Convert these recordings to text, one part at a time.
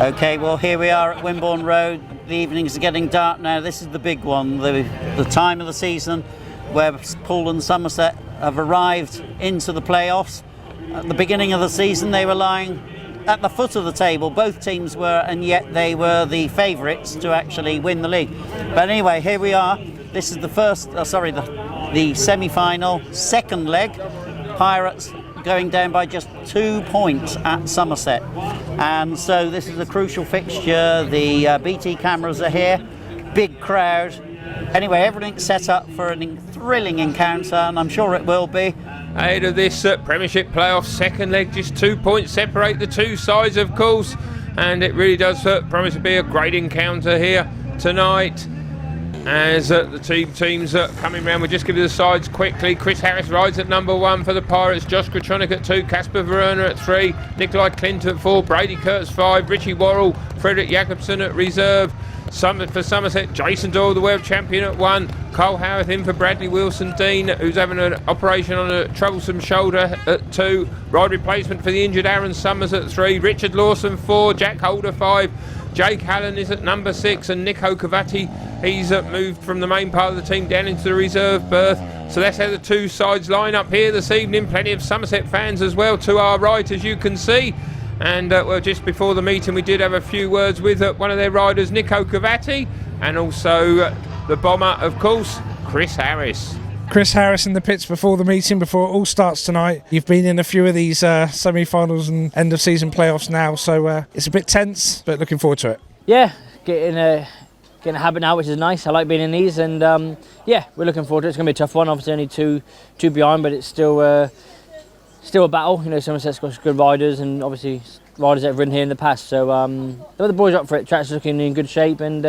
Okay, well here we are at Wimborne Road. The evenings are getting dark now. This is the big one, the time of the season where Poole and Somerset have arrived into the playoffs. At the beginning of the season they were lying at the foot of the table, both teams were, and yet they were the favourites to actually win the league. But anyway, here we are. This is the the semi-final, second leg. Pirates going down by just 2 points at Somerset. And so this is a crucial fixture. The BT cameras are here, big crowd. Anyway, everything's set up for a thrilling encounter, and I'm sure it will be. Ahead of this Premiership playoff second leg, just 2 points separate the two sides, of course, and it really does promise to be a great encounter here tonight. As the teams coming round, we'll just give you the sides quickly. Chris Harris rides at number 1 for the Pirates, Josh Grajczonek at 2, Kacper WORYNA at 3, Nicolai KKINDT at 4, Brady KURTZ 5, Richie WORRALL, Frederik JAKOBEN at reserve. For Somerset, Jason Doyle, the world champion, at 1. Cole Howarth in for Bradley Wilson Dean, who's having an operation on a troublesome shoulder, at 2. Ride replacement for the injured Aaron Summers at 3. Richard Lawson 4. Jack Holder 5. Jake Allen is at number 6, and Nico COVATTI, he's moved from the main part of the team down into the reserve berth. So that's how the two sides line up here this evening. Plenty of Somerset fans as well to our right, as you can see. And well, just before the meeting we did have a few words with one of their riders, Nico COVATTI, and also the bomber, of course, Chris Harris. Chris Harris in the pits before the meeting, before it all starts tonight. You've been in a few of these semi-finals and end-of-season playoffs now, so it's a bit tense, but looking forward to it. Yeah, getting a habit now, which is nice. I like being in these, and yeah, we're looking forward to it. It's going to be a tough one. Obviously, only two behind, but it's still a battle. You know, Somerset's got good riders, and obviously riders that have ridden here in the past. So the boys are up for it. Track's looking in good shape, and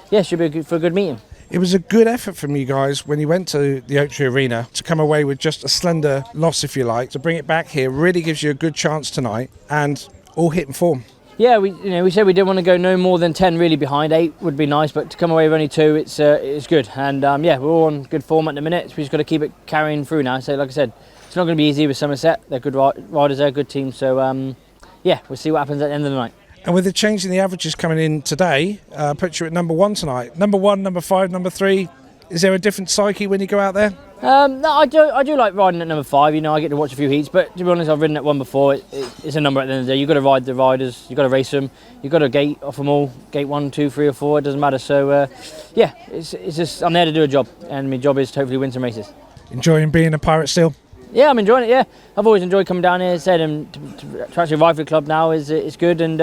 yeah, should be for a good meeting. It was a good effort from you guys when you went to the Oak Tree Arena to come away with just a slender loss, if you like. To bring it back here really gives you a good chance tonight, and all hitting form. Yeah, we said we didn't want to go no more than 10 really behind. 8 would be nice, but to come away with only 2, it's good. And yeah, we're all on good form at the minute. So we just got to keep it carrying through now. So like I said, it's not going to be easy with Somerset. They're good riders, they're a good team. So yeah, we'll see what happens at the end of the night. And with the change in the averages coming in today, puts you at number 1 tonight. Number 1, number 5, number 3. Is there a different psyche when you go out there? No, I do like riding at number 5. You know, I get to watch a few heats, but to be honest, I've ridden at 1 before. It's a number at the end of the day. You've got to ride the riders, you've got to race them, you've got to gate off them all. Gate 1, 2, 3 or 4, it doesn't matter. So yeah, it's just I'm there to do a job, and my job is to hopefully win some races. Enjoying being a Pirate still? Yeah, I'm enjoying it. Yeah, I've always enjoyed coming down here. Said and to actually ride for the club now is good, and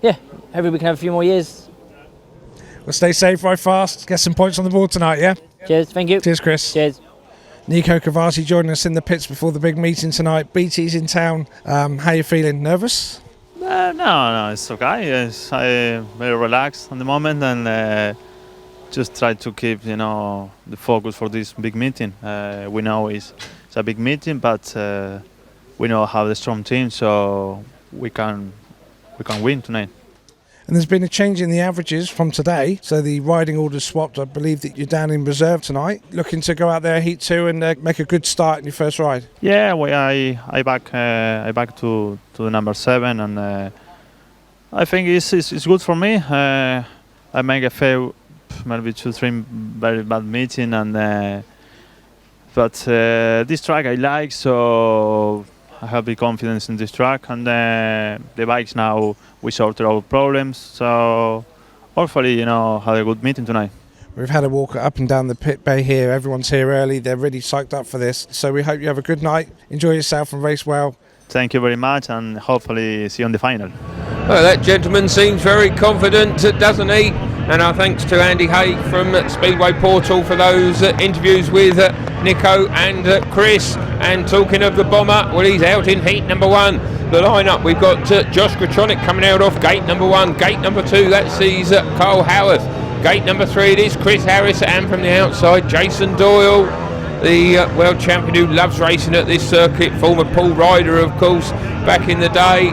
yeah, hopefully we can have a few more years. Well, stay safe, ride fast, get some points on the board tonight. Yeah. Cheers. Thank you. Cheers, Chris. Cheers. Nico COVATTI joining us in the pits before the big meeting tonight. BT's in town. How you feeling? Nervous? No, it's okay. Yes, I'm very relaxed at the moment, and just try to keep, the focus for this big meeting. We know it's a big meeting, but we know how the strong team, so we can win tonight. And there's been a change in the averages from today, so the riding order's swapped. I believe that you're down in reserve tonight, looking to go out there heat 2 and make a good start in your first ride. Yeah, I back to the number 7, and I think it's good for me. I make a few, maybe 2-3 very bad meeting, and but this track I like, so I have big confidence in this track, and the bikes now we sorted out problems, so hopefully have a good meeting tonight. We've had a walk up and down the pit bay here. Everyone's here early. They're really psyched up for this, so we hope you have a good night, enjoy yourself and race well. Thank you very much, and hopefully see you on the final. Well, that gentleman seems very confident, doesn't he? And our thanks to Andy Hague from Speedway Portal for those interviews with Nico and Chris. And talking of the bomber, well, he's out in heat number 1. The lineup, we've got Josh Grajczonek coming out off gate number 1. Gate number 2, that sees Cole Howarth. Gate number 3, it is Chris Harris, and from the outside, Jason Doyle, the world champion who loves racing at this circuit, former Poole rider, of course, back in the day.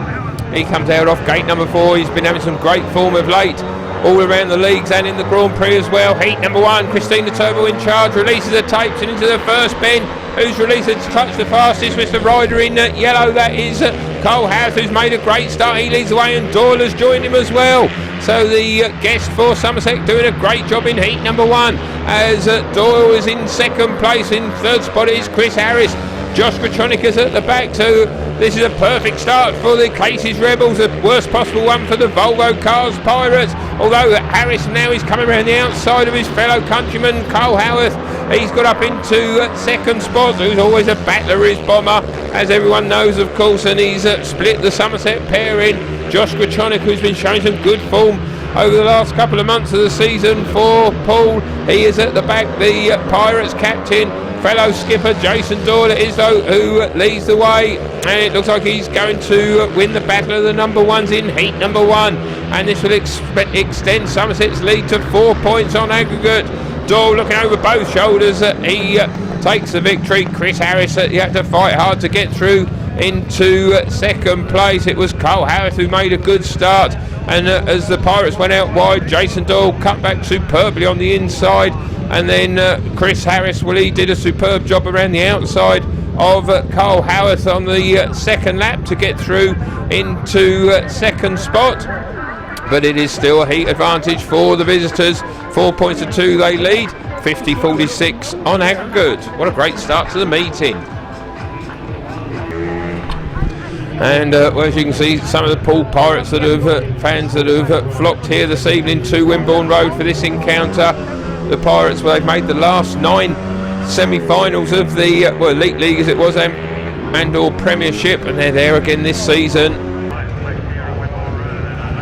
He comes out off gate number 4. He's been having some great form of late, all around the leagues and in the Grand Prix as well. Heat number 1, Christina Turbo in charge, releases the tapes and into the first bend. who's released the clutch the fastest. With the rider in yellow, that is Howarth, who's made a great start. He leads the way, and Doyle has joined him as well. So the guest for Somerset doing a great job in heat number 1, as Doyle is in second place. In third spot is Chris Harris. Grajczonek is at the back, so this is a perfect start for the Casey's Rebels, the worst possible one for the Volvo Cars Pirates, although Harris now is coming around the outside of his fellow countryman Howarth. He's got up into second spot, who's always a battler, is Bomber, as everyone knows, of course, and he's split the Somerset pair in. Grajczonek, who's been showing some good form over the last couple of months of the season for Poole. He is at the back, the Pirates captain. Fellow skipper Jason Doyle it is, though, who leads the way, and it looks like he's going to win the battle of the number 1s in heat number 1, and this will extend Somerset's lead to 4 points on aggregate. Doyle looking over both shoulders, he takes the victory. Chris Harris, he had to fight hard to get through into second place. It was Howarth who made a good start, and as the Pirates went out wide, Jason Doyle cut back superbly on the inside, and then Chris Harris, well, he did a superb job around the outside of Howarth on the second lap to get through into second spot, but it is still a heat advantage for the visitors. 4 points to 2 they lead, 50-46 on aggregate. What a great start to the meeting. And well, as you can see, some of the Poole Pirates that have fans that have flocked here this evening to Wimborne Road for this encounter. The Pirates, well, they've made the last 9 semi-finals of the Elite League as it was, and/or Premiership, and they're there again this season.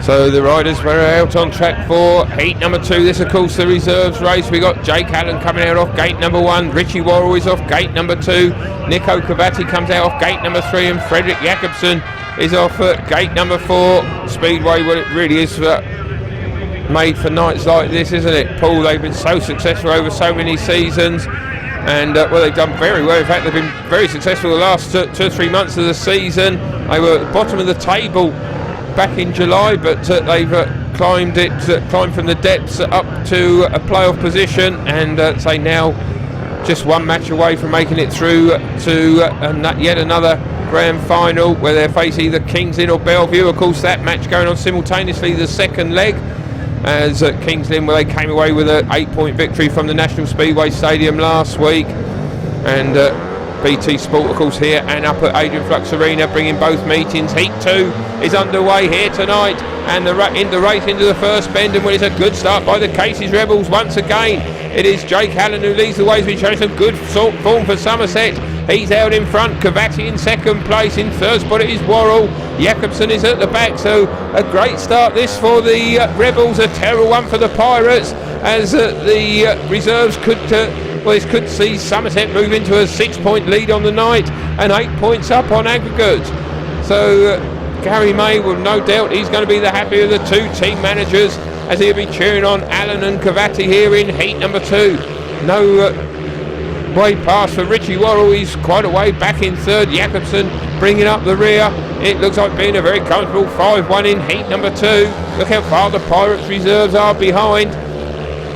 So the riders were out on track for heat number 2. This, of course, the reserves race. We got Jake Allen coming out off gate number 1. Richie WORRALL is off gate number 2. Nico COVATTI comes out off gate number 3, and Frederik JAKOBEN is off gate number 4. Speedway, well, it really is made for nights like this, isn't it? Poole, they've been so successful over so many seasons, and well, they've done very well. In fact, they've been very successful the last 2 or 3 months of the season. They were at the bottom of the table back in July, but they've climbed from the depths up to a playoff position, and say now just 1 match away from making it through to yet another grand final, where they face either Kings Lynn or Bellevue. Of course, that match going on simultaneously the second leg, as Kings Lynn, well, they came away with an 8-point victory from the National Speedway Stadium last week, and BT Sport, of course, here and up at Adrian Flux Arena, bringing both meetings. Heat 2 is underway here tonight, and in the race into the first bend, and well, it's a good start by the Casey's Rebels once again. It is Jake Allen who leads the way. He's been showing some good form for Somerset. He's out in front. COVATTI in second place. In third spot it is Worrall. Jakobsen is at the back. So a great start this for the Rebels. A terrible one for the Pirates, as the reserves could see Somerset move into a 6-point lead on the night and 8 points up on aggregate. So Gary May will, no doubt, he's going to be the happier of the 2 team managers, as he'll be cheering on Allen and COVATTI here in heat number 2. No way past for Richie WORRALL. He's quite a way back in third. Jakobsen bringing up the rear. It looks like being a very comfortable 5-1 in heat number 2. Look how far the Pirates reserves are behind,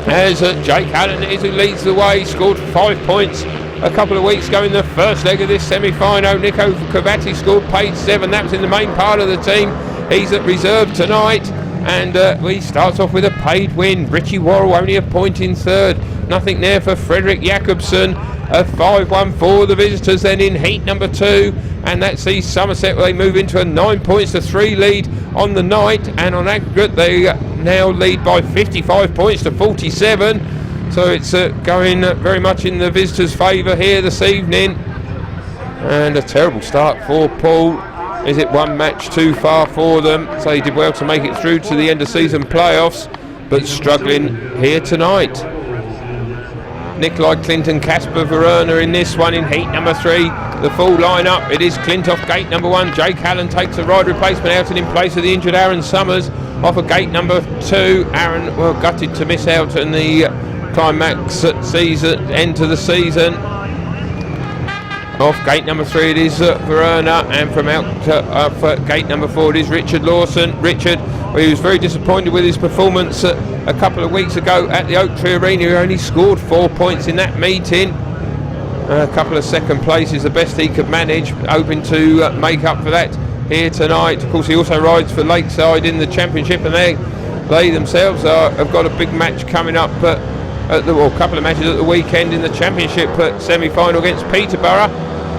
as Jake Allen is who leads the way. He scored 5 points a couple of weeks ago in the first leg of this semi-final. Nico COVATTI scored page 7. That was in the main part of the team. He's at reserve tonight, and he starts off with a paid win. Richie WORRALL only a point in third. Nothing there for Frederik Jakobsen. A 5-1 for the visitors then in heat number 2, and that sees Somerset, they move into a 9 points to 3 lead on the night, and on aggregate they now lead by 55 points to 47. So it's going very much in the visitors' favour here this evening, and a terrible start for Poole. Is it 1 match too far for them? So he did well to make it through to the end of season playoffs, but struggling here tonight. Nicolai KKINDT, Kacper WORYNA in this one in heat number 3. The full lineup. It is Clint off gate number 1. Jake Allen takes a ride replacement out and in place of the injured Aaron Summers off of gate number 2. Aaron, well, gutted to miss out in the climax season, end to the season. Off gate number 3 it is WORYNA, and from out gate number 4 it is Richard Lawson. Richard, well, he was very disappointed with his performance a couple of weeks ago at the Oak Tree Arena. He only scored 4 points in that meeting, A couple of second places, the best he could manage, hoping to make up for that here tonight. Of course, he also rides for Lakeside in the Championship, and they themselves have got a big match coming up, a couple of matches at the weekend in the Championship semi-final against Peterborough.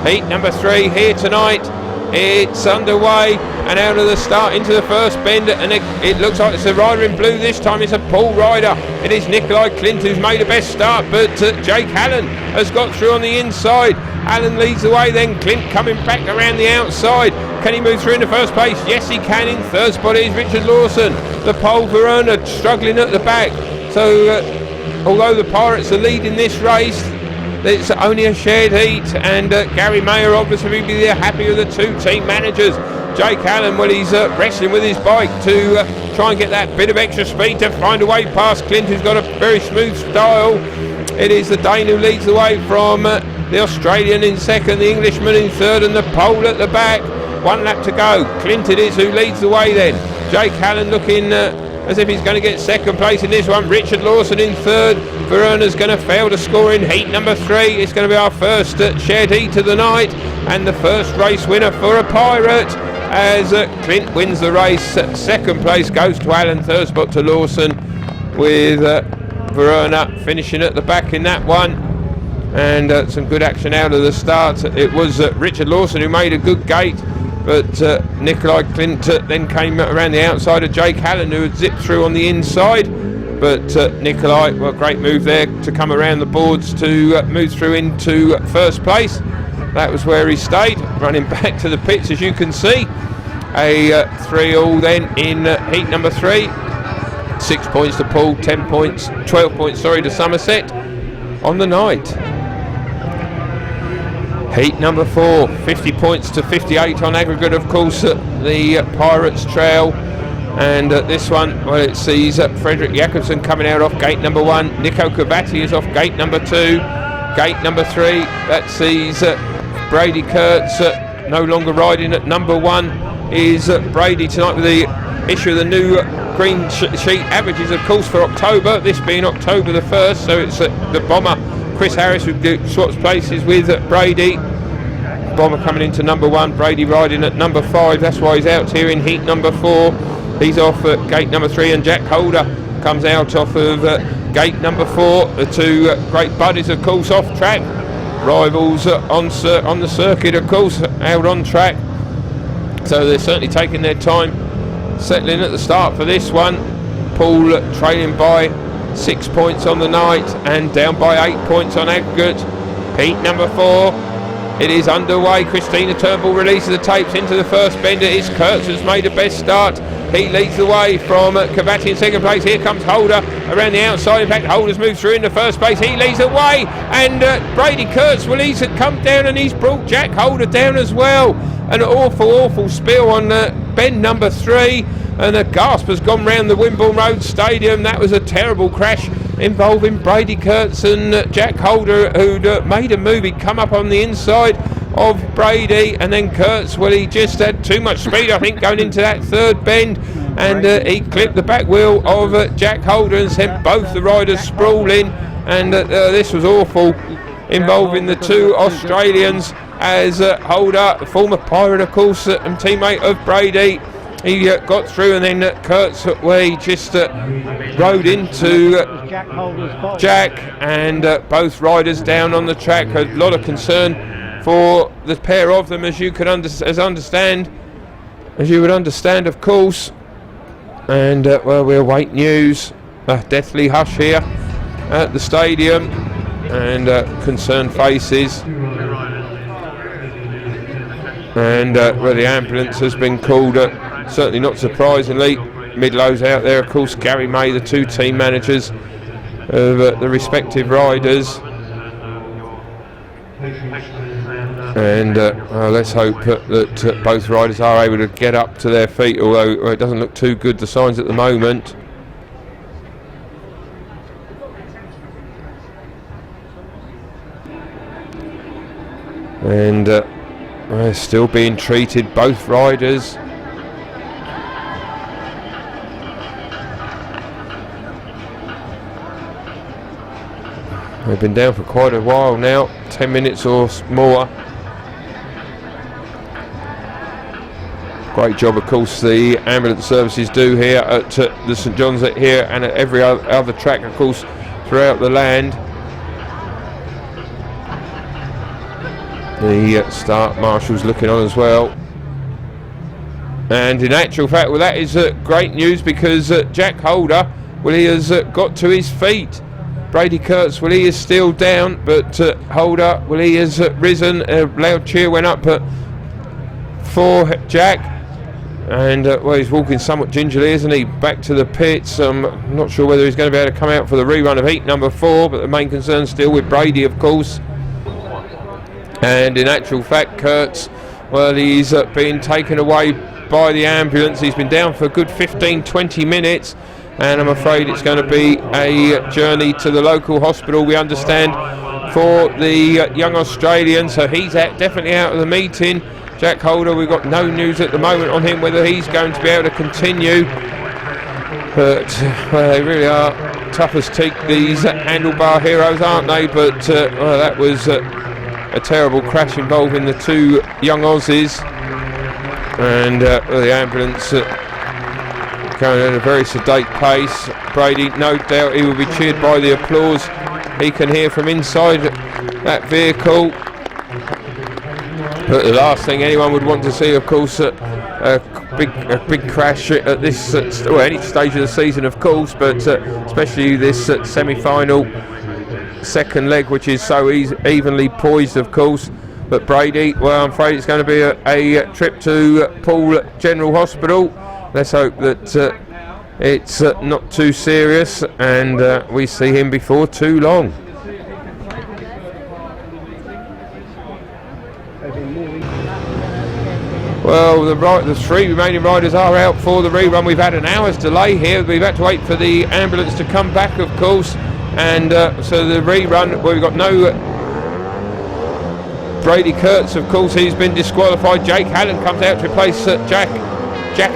Heat number 3 here tonight. It's underway and out of the start into the first bend, and it looks like it's a rider in blue this time. It's a Poole rider. It is Nicolai KKINDT who's made the best start, but Jake Allen has got through on the inside. Allen leads the way, then KKINDT coming back around the outside. Can he move through in the first place? Yes, he can. In third spot is Richard Lawson. The pole WORRYNA struggling at the back. So although the Pirates are leading this race, it's only a shared heat, and Gary Mayer obviously will be happy with the two team managers. Jake Allen, well, he's wrestling with his bike to try and get that bit of extra speed to find a way past KKINDT, who's got a very smooth style. It is the Dane who leads the way from the Australian in second, the Englishman in third, and the Pole at the back. 1 lap to go. KKINDT it is who leads the way then. Jake Allen looking as if he's going to get second place in this one. Richard Lawson in third. WORRYNA's going to fail to score in heat number 3. It's going to be our first shared heat of the night, and the first race winner for a Pirate, as KKINDT wins the race. Second place goes to Allen, third spot to Lawson, with WORRYNA finishing at the back in that one. And some good action out of the start. It was Richard Lawson who made a good gate, but Nicolai KKINDT then came around the outside of Jake Allen, who had zipped through on the inside. But Nicolai, well, great move there to come around the boards to move through into first place. That was where he stayed, running back to the pits, as you can see. A 3-all then in heat number 3. 6 points to Poole, 12 points, to Somerset on the night. Heat number 4, 50 points to 58 on aggregate, of course, the Pirates trail. And this one, well, it sees Frederik JAKOBEN coming out off gate number 1. Nico COVATTI is off gate number 2. Gate number 3, that sees Brady KURTZ no longer riding at number 1. Is Brady tonight with the issue of the new green sheet averages, of course, for October, this being October the 1st. So it's the bomber Chris Harris who swaps places with Brady. Bomber coming into number 1, Brady riding at number 5. That's why he's out here in heat number 4. He's off at gate number 3, and Jack Holder comes out off of gate number 4. The two great buddies, of course, off track. Rivals on the circuit, of course, out on track. So they're certainly taking their time settling at the start for this one. Poole trailing by 6 points on the night and down by 8 points on aggregate. Heat number 4. It is underway. Christina Turnbull releases the tapes into the first bender. It's KURTZ who's made the best start. He leads the way from COVATTI in second place. Here comes Holder around the outside. In fact, Holder's moved through in the first place. He leads the way, and Brady KURTZ, well, he's come down and he's brought Jack Holder down as well. An awful spill on bend number 3, and a gasp has gone round the Wimborne Road Stadium. That was a terrible crash involving Brady KURTZ and Jack Holder, who'd made a move. He'd come up on the inside of Brady, and then KURTZ, well, he just had too much speed, I think, going into that third bend, and he clipped the back wheel of Jack Holder and sent both the riders sprawling. And this was awful, involving the two Australians, as Holder, the former Pirate, of course, and teammate of Brady, he got through, and then KURTZ, well, he just rode into Jack, and both riders down on the track. A lot of concern for the pair of them, as you could understand, of course. And well, we await news. A deathly hush here at the stadium, and concerned faces. And well, the ambulance has been called. Certainly not surprisingly, Midlow's out there, of course. Gary May, the two team managers of the respective riders. And let's hope that both riders are able to get up to their feet, although it doesn't look too good, the signs at the moment. And they're still being treated, both riders. We've been down for quite a while now, 10 minutes or more. Great job, of course, the ambulance services do here at the St John's here and at every other track, of course, throughout the land. The start marshal's looking on as well. And in actual fact, well, that is great news, because Jack Holder, well, he has got to his feet. Brady KURTZ, well, he is still down, but Holder, well, he has risen. A loud cheer went up for Jack. And well, he's walking somewhat gingerly, isn't he, back to the pits. I'm not sure whether he's going to be able to come out for the rerun of heat number 4, but the main concern still with Brady, of course. And in actual fact, KURTZ, well, he's been taken away by the ambulance. He's been down for a good 15-20 minutes, and I'm afraid it's going to be a journey to the local hospital, we understand, for the young Australian. So he's definitely out of the meeting. Jack Holder, we've got no news at the moment on him whether he's going to be able to continue, but well, they really are tough as teak, these handlebar heroes, aren't they? But well, that was a terrible crash involving the 2 young Aussies, and well, the ambulance going at a very sedate pace. Brady, no doubt he will be cheered by the applause he can hear from inside that vehicle. But the last thing anyone would want to see, of course, a big crash at this or any stage of the season, of course, but especially this semi-final second leg, which is so evenly poised, of course. But Brady, well, I'm afraid it's going to be a trip to Poole General Hospital. Let's hope that it's not too serious, and we see him before too long. Well, the 3 remaining riders are out for the rerun. We've had an hour's delay here. We've had to wait for the ambulance to come back, of course, and so the rerun, well, we've got no Brady KURTZ, of course, he's been disqualified. Jake Allen comes out to replace Jack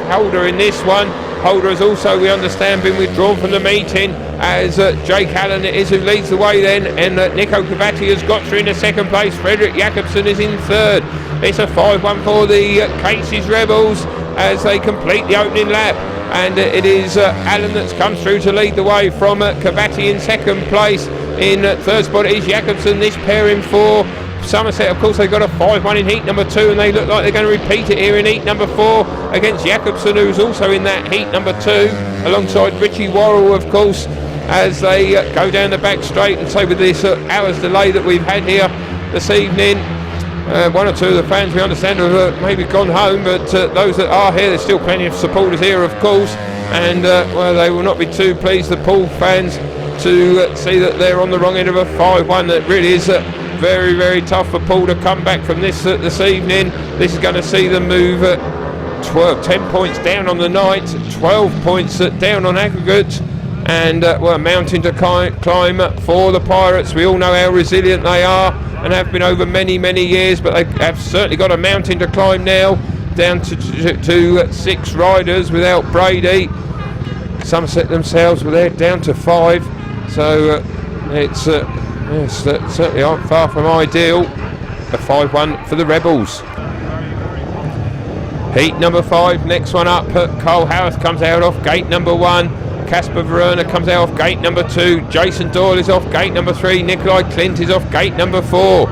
Holder in this one. Holder has also, we understand, been withdrawn from the meeting, as Jake Allen is who leads the way then, and Nico COVATTI has got through in the second place. Frederik JAKOBEN is in third. It's a 5-1 for the Casey's Rebels as they complete the opening lap, and it is Allen that's come through to lead the way from COVATTI in second place. In third spot is JAKOBEN, this pair in 4. Somerset, of course, they've got a 5-1 in heat number 2, and they look like they're going to repeat it here in heat number 4 against JAKOBEN, who's also in that heat number 2, alongside Richie WORRALL, of course, as they go down the back straight. And so with this hour's delay that we've had here this evening, 1 or 2 of the fans, we understand, have maybe gone home, but those that are here, there's still plenty of supporters here, of course, and well, they will not be too pleased, the Poole fans, to see that they're on the wrong end of a 5-1. That really is very, very tough for Poole to come back from this this evening. This is going to see them move 10 points down on the night, 12 points down on aggregate, and well, mountain to climb for the Pirates. We all know how resilient they are and have been over many, many years, but they have certainly got a mountain to climb now, down to 6 riders without Brady. Somerset themselves, well, they're down to 5, so it's certainly far from ideal. A 5-1 for the Rebels. Heat number 5, next one up, Carl Howarth comes out off gate number 1. Kacper WORYNA comes out off gate number 2. Jason Doyle is off gate number 3. Nicolai KKINDT is off gate number 4.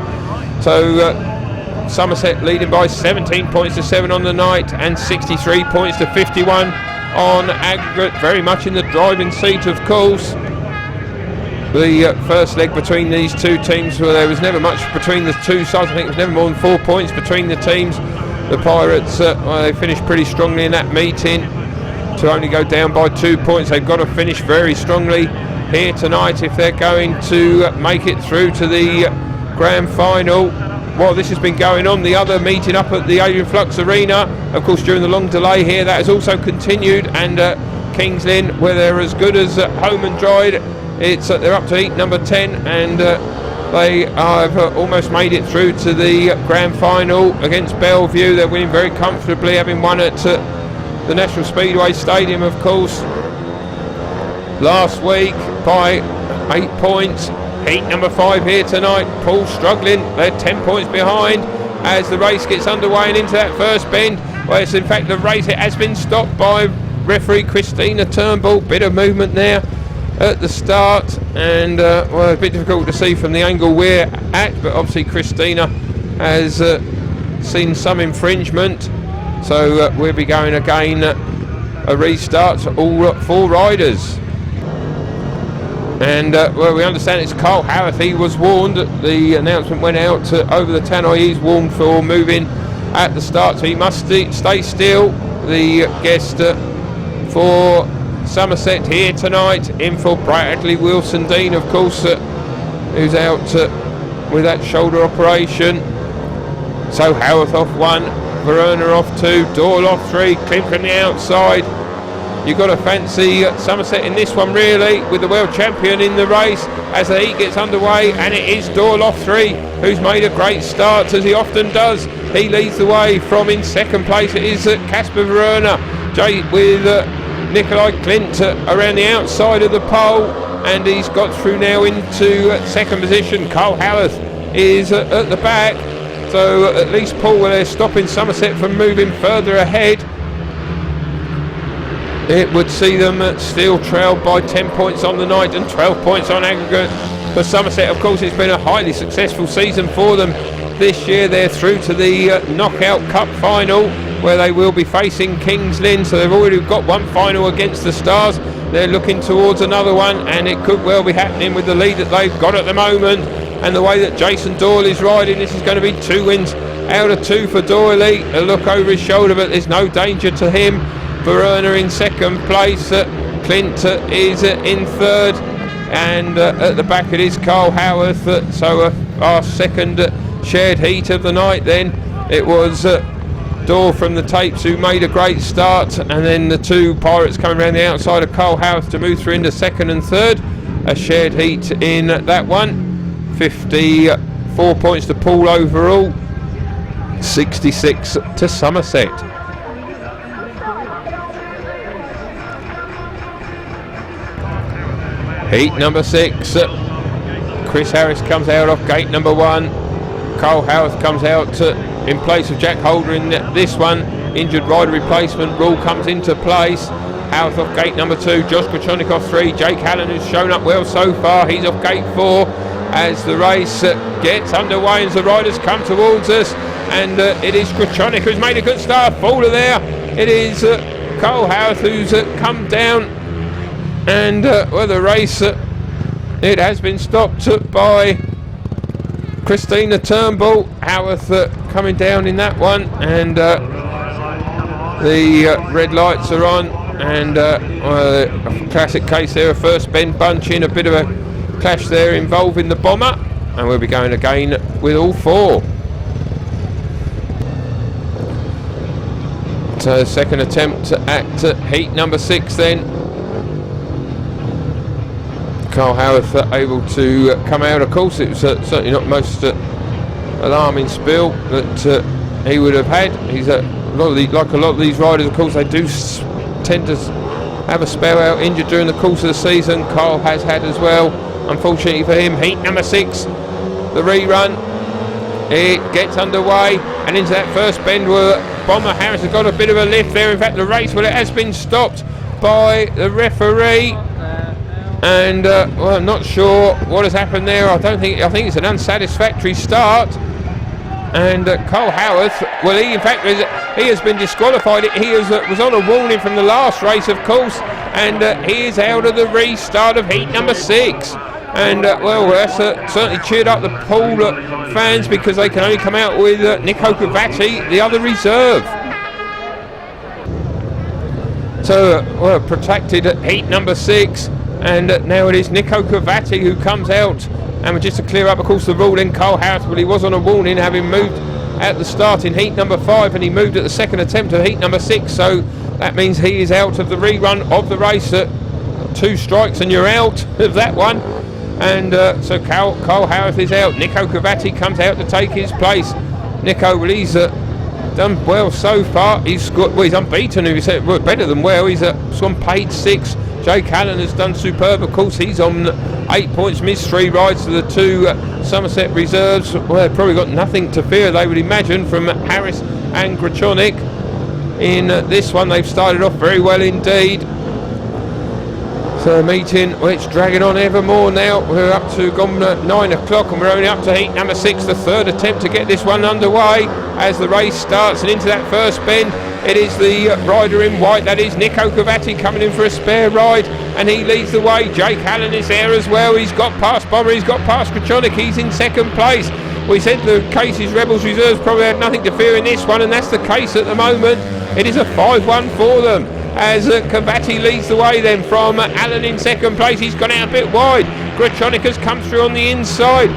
So Somerset leading by 17 points to 7 on the night, and 63 points to 51 on aggregate. Very much in the driving seat, of course. The first leg between these 2 teams, well, there was never much between the 2 sides. I think it was never more than 4 points between the teams. The Pirates, well, they finished pretty strongly in that meeting. To only go down by 2 points, they've got to finish very strongly here tonight if they're going to make it through to the grand final. While this has been going on, the other meeting up at the Adrian Flux Arena, of course, during the long delay here, that has also continued, and Kings Lynn, where they're as good as home and dried. It's they're up to heat number 10, and they have almost made it through to the grand final against Bellevue. They're winning very comfortably, having won at the National Speedway Stadium, of course, last week by 8 points. heat number 5 here tonight. Poole struggling, they're 10 points behind as the race gets underway and into that first bend, where it's in fact the race, it has been stopped by referee Christina Turnbull. Bit of movement there at the start, and well, a bit difficult to see from the angle we're at, but obviously Christina has seen some infringement, so we'll be going again, a restart, all 4 riders. And well, we understand it's Carl Howarth. He was warned, the announcement went out over the tannoy, he's warned for moving at the start, so he must stay still. The guest for Somerset here tonight, in for Bradley Wilson Dean, of course, who's out with that shoulder operation. So Howarth off 1, WORYNA off 2, Doyle off 3, Clint from the outside. You've got to fancy Somerset in this one, really, with the world champion in the race as the heat gets underway, and it is Doyle off 3, who's made a great start, as he often does. He leads the way. From in second place it is Kacper WORYNA, with Nicolai KKINDT around the outside of the pole, and he's got through now into second position. Carl Howarth is at the back, so at least Poole, they're stopping Somerset from moving further ahead. It would see them still trailed by 10 points on the night and 12 points on aggregate for Somerset. Of course, it's been a highly successful season for them this year. They're through to the Knockout Cup final, where they will be facing Kings Lynn, so they've already got one final against the Stars. They're looking towards another one, and it could well be happening with the lead that they've got at the moment, and the way that Jason Doyle is riding. This is going to be 2 wins out of 2 for Doyle. A look over his shoulder, but there's no danger to him. WORYNA in second place, Clint is in third, and at the back it is Carl Howarth. So our second shared heat of the night then. It was Doyle from the tapes who made a great start, and then the 2 Pirates coming around the outside of Carl Howarth to move through into second and third. A shared heat in that one. 54 points to Poole overall, 66 to Somerset. Heat number 6, Chris Harris comes out off gate number 1. Carl Howarth comes out in place of Jack Holder in this one. Injured rider replacement rule comes into place. Howarth off gate number 2, Josh Grajczonek off 3. Jake Allen, who's shown up well so far, he's off gate 4 as the race gets underway as the riders come towards us. And it is Grajczonek who's made a good start. Faller there. It is Carl Howarth who's come down. And well, the race, it has been stopped by Christina Turnbull. Howarth coming down in that one, and the red lights are on, and a classic case there, a first bend bunch in, a bit of a clash there involving the bomber, and we'll be going again with all 4. So second attempt at heat number 6 then. Carl Howarth able to come out. Of course, it was certainly not the most alarming spill that he would have had. He's like a lot of these riders, of course, they do tend to have a spell out injured during the course of the season. Carl has had as well, unfortunately for him. Heat number 6, the rerun. It gets underway and into that first bend where Bomber Harris has got a bit of a lift there. In fact, the race, well, it has been stopped by the referee. And well, I'm not sure what has happened there. I think it's an unsatisfactory start. And Carl Howarth, well, he in fact he has been disqualified. He was on a warning from the last race, of course, and he is out of the restart of heat number 6. And well, that's certainly cheered up the Poole fans, because they can only come out with Nico COVATTI, the other reserve. So well, protected at heat number 6. And now it is Nico COVATTI who comes out. And just to clear up, of course, the rule in Carl Howarth, well, he was on a warning, having moved at the start in heat number 5, and he moved at the second attempt of heat number 6. So that means he is out of the rerun of the race. 2 strikes and you're out of that one. And so Carl Howarth is out. Nico COVATTI comes out to take his place. Nico, well, he's done well so far. He's unbeaten. He's better than well. He's gone paid 6 Jake Allen has done superb. Of course, he's on 8 points from his 3 rides to the 2 Somerset reserves. Well, they've probably got nothing to fear, they would imagine, from Harris and Grajczonek. In this one, they've started off very well indeed. So the meeting, well, it's dragging on ever more now. We're up to 9 o'clock and we're only up to heat number 6, the 3rd attempt to get this one underway as the race starts. And into that first bend, it is the rider in white, that is Nico COVATTI, coming in for a spare ride, and he leads the way. Jake Allen is there as well. He's got past Bomber, he's got past Grajczonek, he's in 2nd place. We said the case's Rebels reserves probably had nothing to fear in this one, and that's the case at the moment. It is a 5-1 for them as COVATTI leads the way then from Allen in 2nd place. He's gone out a bit wide. Grajczonek has come through on the inside.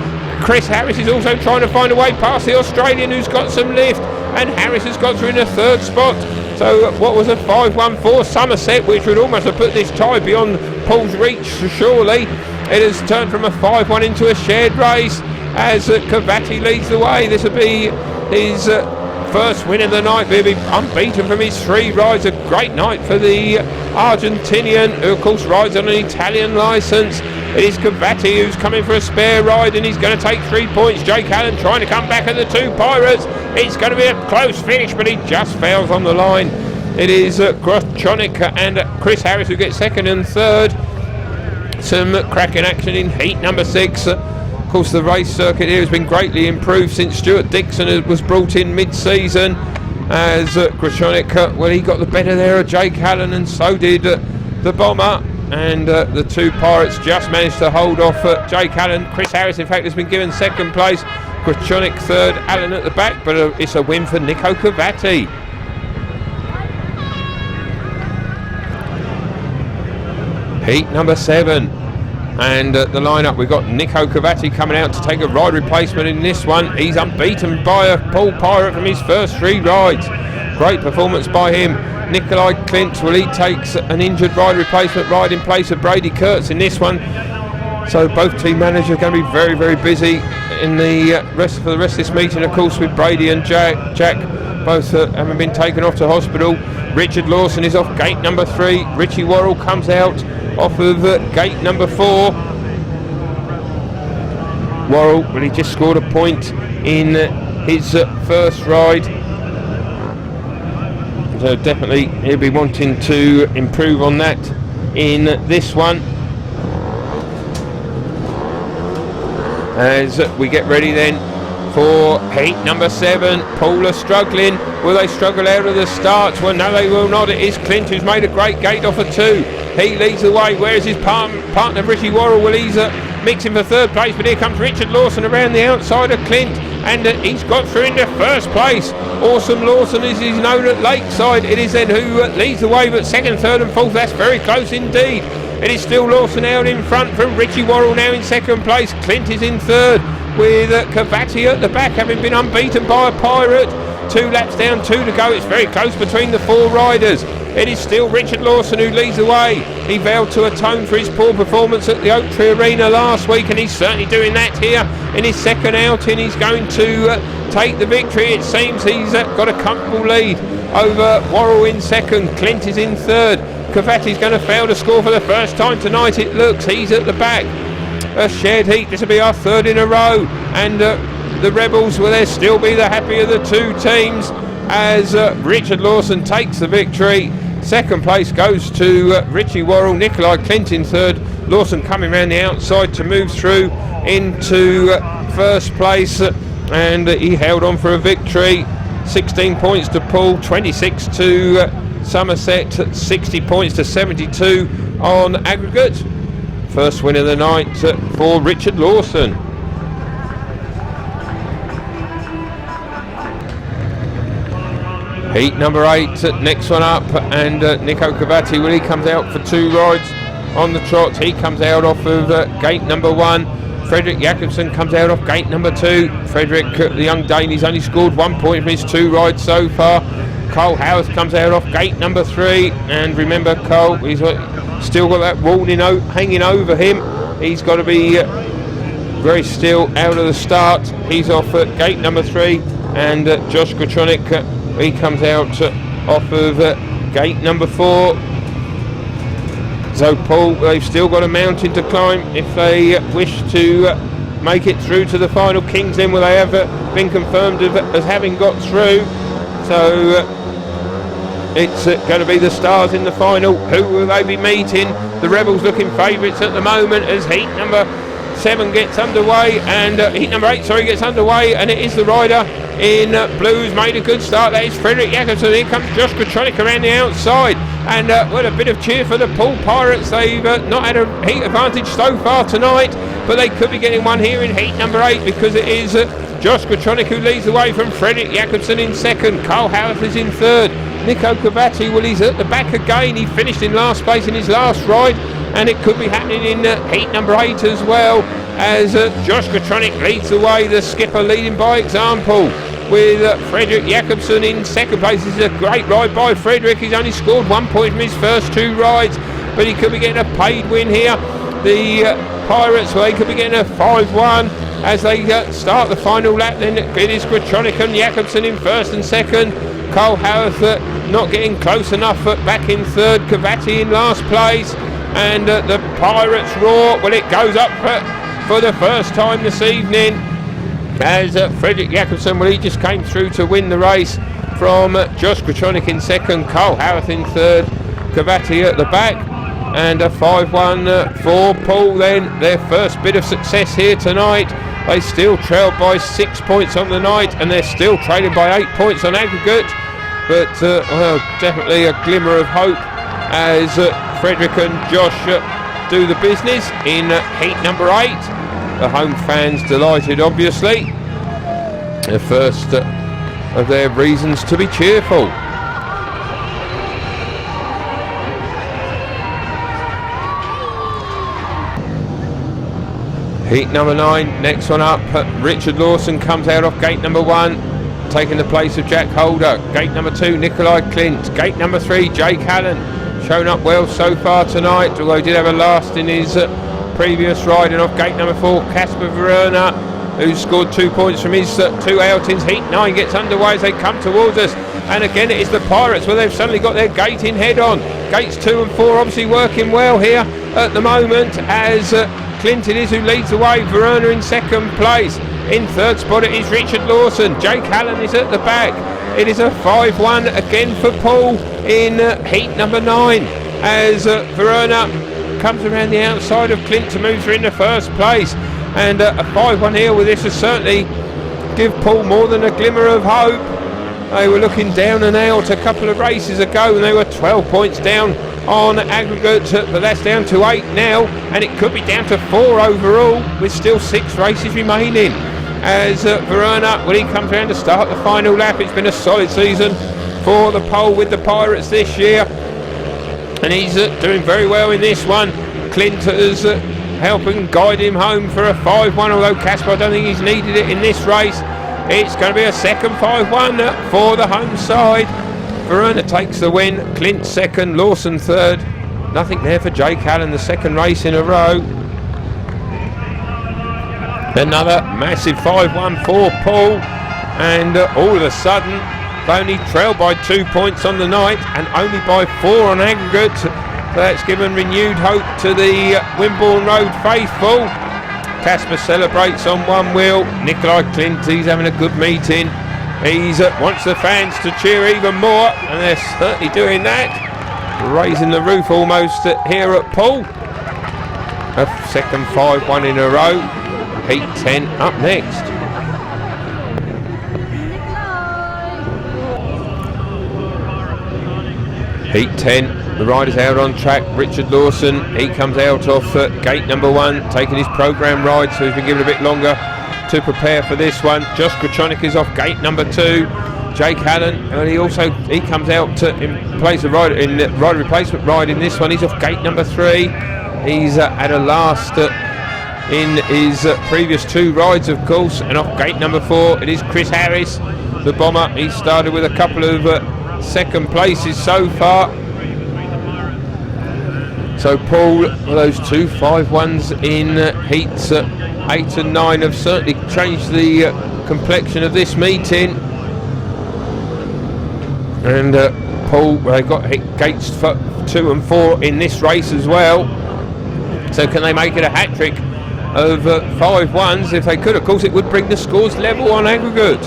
Chris Harris is also trying to find a way past the Australian, who's got some lift, and Harris has got through in a 3rd spot. So what was a 5-1 for Somerset, which would almost have put this tie beyond Paul's reach surely. It has turned from a 5-1 into a shared race as COVATTI leads the way. This will be his first win of the night. He'll be unbeaten from his 3 rides. A great night for the Argentinian, who of course rides on an Italian licence. It is COVATTI who's coming for a spare ride, and he's going to take 3 points. Jake Allen trying to come back at the 2 Pirates. It's going to be a close finish, but he just fails on the line. It is Grajczonek and Chris Harris who get 2nd and 3rd. Some cracking action in heat number 6. Of course, the race circuit here has been greatly improved since Stuart Dixon was brought in mid-season. As Grajczonek, well, he got the better there of Jake Allen, and so did the Bomber. And the 2 Pirates just managed to hold off Jake Allen. Chris Harris, in fact, has been given 2nd place. Grajczonek 3rd, Allen at the back, but it's a win for Nico COVATTI. Heat number 7. And the lineup, we've got Nico COVATTI coming out to take a ride replacement in this one. He's unbeaten by a POOLE Pirate from his first 3 rides. Great performance by him. Nicolai KKINDT, well, he takes an injured ride replacement ride in place of Brady KURTZ in this one. So both team managers are going to be very, very busy in the rest of this meeting, of course, with Brady and Jack both having been taken off to hospital. Richard Lawson is off gate number 3. Richie WORRALL comes out off of gate number 4. WORRALL, well, he just scored a point in his first ride. So definitely he'll be wanting to improve on that in this one. As we get ready then for heat number 7. POOLE are struggling. Will they struggle out of the start? Well, no, they will not. It is KKINDT who's made a great gate off of 2. He leads the way. Where is his partner Richie WORRALL? Well, he's mixing for 3rd place, but here comes Richard Lawson around the outside of KKINDT, and he's got through into 1st place. Awesome Lawson, as he's known at Lakeside. It is then who leads the way, but 2nd, 3rd and 4th, that's very close indeed. It is still Lawson out in front from Richie WORRALL now in 2nd place. KKINDT is in 3rd with COVATTI at the back, having been unbeaten by a Pirate. 2 laps down, 2 to go. It's very close between the 4 riders. It is still Richard Lawson who leads the way. He vowed to atone for his poor performance at the Oak Tree Arena last week, and he's certainly doing that here in his 2nd outing. He's going to take the victory. It seems he's got a comfortable lead over WORRALL in 2nd. KKINDT is in 3rd. COVATTI's going to fail to score for the first time tonight, it looks. He's at the back. A shared heat. This will be our 3rd in a row. And the Rebels, will there still be the happy of the 2 teams as Richard Lawson takes the victory. 2nd place goes to Richie WORRALL. Nicolai KKINDT in 3rd. Lawson coming around the outside to move through into 1st place, and he held on for a victory. 16 points to POOLE, 26 to Somerset, 60 points to 72 on aggregate. First win of the night for Richard Lawson. Heat number 8, next one up, and Nico COVATTI, well, he comes out for 2 rides on the trot. He comes out off of gate number 1. Frederik Jakobsen comes out off gate number 2. Frederik, the young Dane, he's only scored 1 point from his 2 rides so far. Cole Howarth comes out off gate number 3, and remember Cole, he's still got that warning hanging over him. He's got to be very still out of the start. He's off at gate number 3, and Josh Grajczonek, he comes out off of gate number 4. So Paul, they've still got a mountain to climb if they wish to make it through to the final. Kings Lynn, well, they have been confirmed as having got through. So it's going to be the Stars in the final. Who will they be meeting? The Rebels looking favourites at the moment as heat number 7 gets underway, and heat number 8, sorry, gets underway, and it is the rider in blue who's made a good start. That is Frederik Jakobsen. Here comes Josh Grajczonek around the outside, and what a bit of cheer for the POOLE Pirates. They've not had a heat advantage so far tonight, but they could be getting one here in heat number 8, because it is Josh Grajczonek who leads the way from Frederik Jakobsen in second. Howarth is in third. Nico COVATTI, well, he's at the back again. He finished in last place in his last ride, and it could be happening in heat number 8 as well, as Josh Grajczonek leads the way, the skipper leading by example, with Frederik Jakobsen in second place. This is a great ride by Frederik. He's only scored 1 point from his first 2 rides, but he could be getting a paid win here. The Pirates, well, they could be getting a 5-1 as they start the final lap. Then it is Grajczonek and Jakobsen in first and second. Howarth not getting close enough, back in third. COVATTI in last place, and the Pirates roar. Well, it goes up for the first time this evening, as Frederik Jakobsen, well, he just came through to win the race from Josh Grajczonek in second, Howarth in third, COVATTI at the back, and a 5-1 for POOLE then, their first bit of success here tonight. They still trailed by 6 points on the night, and they're still trailing by 8 points on aggregate, but well, definitely a glimmer of hope as Frederik and Josh do the business in heat number 8. The home fans delighted, obviously. The first of their reasons to be cheerful. Heat number 9, next one up, Richard Lawson comes out off gate number 1, taking the place of Jack Holder. Gate number 2, Nicolai KKINDT. Gate number 3, Jake Allen, shown up well so far tonight, although he did have a last in his previous ride. And off gate number 4, Kacper WORYNA, who scored 2 points from his 2 outings. Heat 9 gets underway as they come towards us, and again it is the Pirates, where they've suddenly got their gate in head on. Gates 2 and 4 obviously working well here at the moment, as KKINDT it is who leads the way. WORYNA in second place. In third spot it is Richard Lawson. Jake Allen is at the back. It is a 5-1 again for POOLE in heat number 9, as WORYNA comes around the outside of KKINDT to move through in the first place, and a 5-1 here with this will certainly give POOLE more than a glimmer of hope. They were looking down and out a couple of races ago, and they were 12 points down on aggregate, but that's down to 8 now, and it could be down to 4 overall with still 6 races remaining. As WORYNA, when he comes around to start the final lap, it's been a solid season for the POOLE with the Pirates this year, and he's doing very well in this one. KKINDT is helping guide him home for a 5-1, although Kacper, I don't think he's needed it in this race. It's going to be a second 5-1 for the home side. WORYNA takes the win, KKINDT second, Lawson third. Nothing there for Jake Allen, the second race in a row. Another massive 5-1 for POOLE, and all of a sudden they only trailed by 2 points on the night and only by 4 on aggregate. So that's given renewed hope to the Wimborne Road faithful. Kacper celebrates on one wheel. Nicolai KKINDT, he's having a good meeting. He wants the fans to cheer even more, and they're certainly doing that, raising the roof almost here at POOLE. A second 5-1 in a row. Heat 10 up next. Heat 10, the riders out on track. Richard Lawson, he comes out off gate number 1, taking his programme ride, so he's been given a bit longer to prepare for this one. Josh Grajczonek is off gate number 2. Jake Allen, and he comes out in place of rider in rider replacement ride in this one. He's off gate number 3. He's had a last in his previous 2 rides, of course, and off gate number 4 it is Chris Harris, the bomber. He started with a couple of second places so far. So POOLE, well, those 2 5-1s in heats 8 and 9 have certainly changed the complexion of this meeting, and Poole, they've got gates for 2 and 4 in this race as well. So can they make it a hat-trick of 5-1s? If they could, of course, it would bring the scores level on aggregate.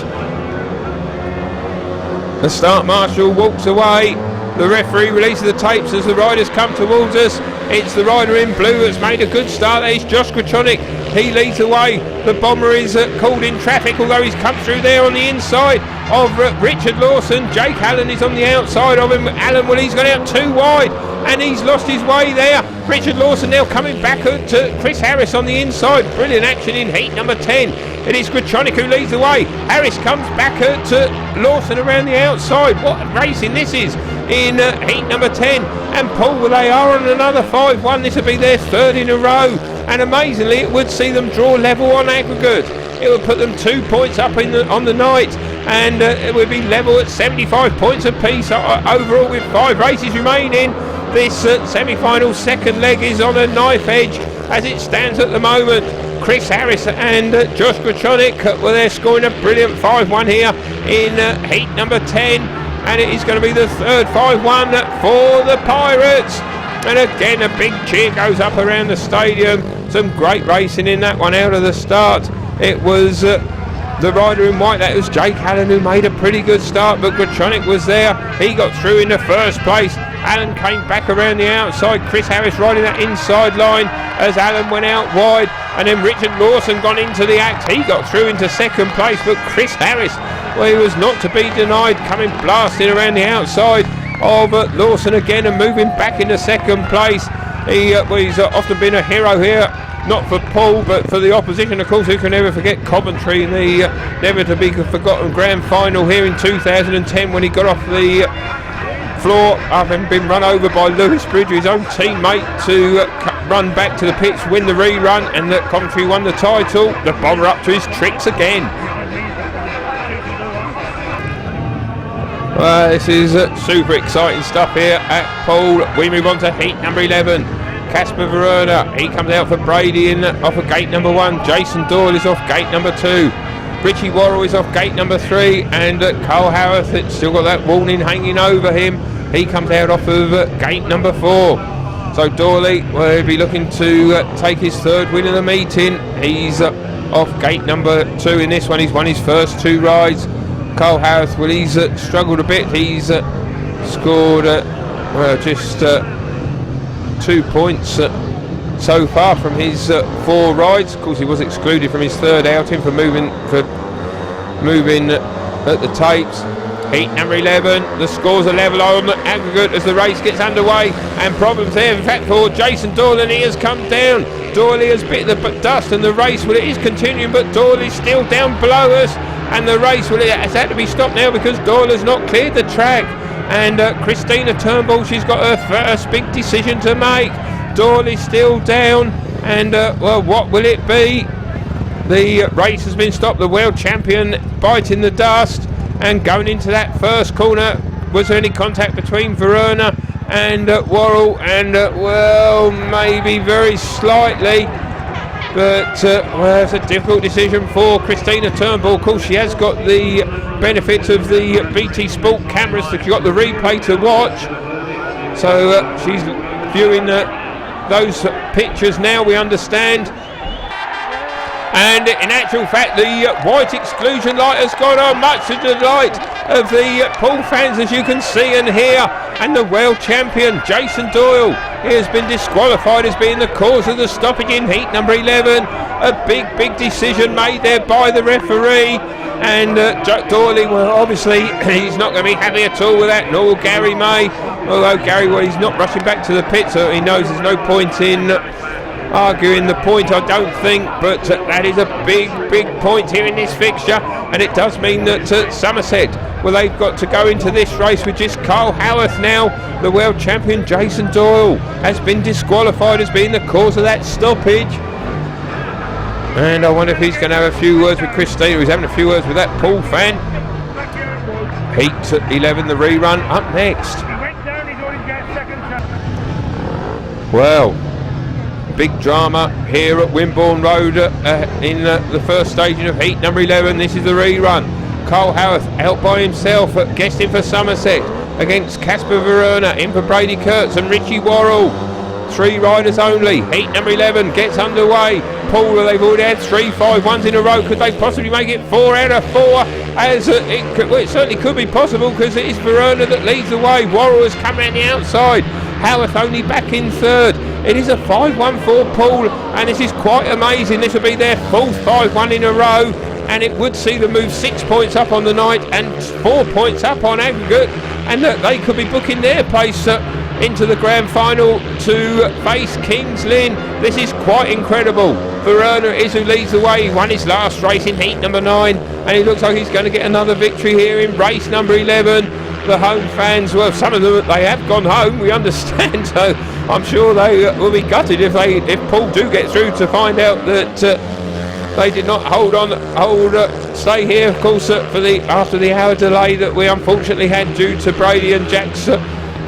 The start marshal walks away. The referee releases the tapes as the riders come towards us. It's the rider in blue that's made a good start. That is Josh Grajczonek. He leads the way. The bomber is called in traffic, although he's come through there on the inside of Richard Lawson. Jake Allen is on the outside of him. Allen, well, he's gone out too wide and he's lost his way there. Richard Lawson now coming back to Chris Harris on the inside. Brilliant action in heat number 10. It is Grajczonek who leads the way. Harris comes back to Lawson around the outside. What racing this is in heat number 10. And Poole, well, they are on another 5-1. This will be their 3rd in a row. And amazingly, it would see them draw level on aggregate. It would put them 2 points up on the night. And it would be level at 75 points apiece overall with 5 races remaining. This semi-final 2nd leg is on a knife edge as it stands at the moment. Chris Harris and Josh Grajczonek, well, they're scoring a brilliant 5-1 here in heat number 10. And it is going to be the 3rd 5-1 for the Pirates. And again, a big cheer goes up around the stadium. Some great racing in that one out of the start. It was the rider in white, that was Jake Allen, who made a pretty good start, but Grajczonek was there. He got through in the first place. Allen came back around the outside. Chris Harris riding that inside line as Allen went out wide. And then Richard Lawson gone into the act. He got through into 2nd place, but Chris Harris, well, he was not to be denied, coming blasting around the outside of Lawson again and moving back into 2nd place. He's often been a hero here, not for Poole, but for the opposition, of course. Who can never forget Coventry in the never-to-be-forgotten grand final here in 2010 when he got off the floor, having been run over by Lewis Bridge, his own teammate, to run back to the pits, win the rerun, and that Coventry won the title. The bomber up to his tricks again. This is super exciting stuff here at Poole. We move on to heat number 11. Kacper WORYNA, he comes out for Brady off of gate number 1. Jason Doyle is off gate number 2. Richie WORRALL is off gate number 3, and Carl Howarth, it's still got that warning hanging over him. He comes out off of gate number 4. So Doyle will be looking to take his 3rd win of the meeting. He's off gate number 2 in this one. He's won his first 2 rides. Carl Howarth, well, he's struggled a bit. He's scored just 2 points so far from his 4 rides. Of course, he was excluded from his 3rd outing for moving at the tapes. Heat number 11, the scores are level on the aggregate as the race gets underway, and problems there, in fact, for Jason Doyle, and he has come down. Doyle has bit the dust, and the race, well, it is continuing, but Doyle is still down below us, and the race, well, it has had to be stopped now because Doyle has not cleared the track. And Christina Turnbull, she's got her first big decision to make. Doyle is still down, and well, what will it be? The race has been stopped. The world champion biting the dust and going into that first corner. Was there any contact between WORYNA and WORRALL? And well, maybe very slightly, but well, it's a difficult decision for Christina Turnbull. Of course, she has got the benefits of the BT Sport cameras, that you've got the replay to watch, so she's viewing those pictures now, we understand. And in actual fact, the white exclusion light has gone on, much to the delight of the Poole fans, as you can see and hear. And the world champion Jason Doyle, he has been disqualified as being the cause of the stoppage in heat number 11. A big decision made there by the referee. And Doyle, well, obviously he's not going to be happy at all with that, nor will Gary May. Although Gary, well, he's not rushing back to the pit, so he knows there's no point in arguing the point, I don't think, but that is a big point here in this fixture, and it does mean that Somerset, well, they've got to go into this race with just Carl Howarth now. The world champion Jason Doyle has been disqualified as being the cause of that stoppage. And I wonder if he's going to have a few words with Christina. He's having a few words with that Poole fan. Heat 11, the rerun up next. Well, big drama here at Wimborne Road in the first staging of heat number 11. This is the rerun. Carl Howarth out by himself, guesting for Somerset. against Kacper WORYNA. In for Brady KURTZ and Richie WORRALL. 3 riders only. Heat number 11 gets underway. Poole, they've already had 3 5-1s in a row. Could they possibly make it 4 out of 4? As it certainly could be possible, because it is WORYNA that leads the way. WORRALL has come out the outside. Howarth only back in third. It is a 5-1 for Poole, and this is quite amazing. This will be their 4th 5-1 in a row, and it would see them move 6 points up on the night and 4 points up on aggregate, and that they could be booking their place into the grand final to face Kings Lynn. This is quite incredible. WORYNA is who leads the way. He won his last race in heat number 9, and he looks like he's going to get another victory here in race number 11. The home fans, well, some of them, they have gone home, we understand, so I'm sure they will be gutted if Poole do get through to find out that they did not stay here, of course, after the hour delay that we unfortunately had due to Brady and Jack's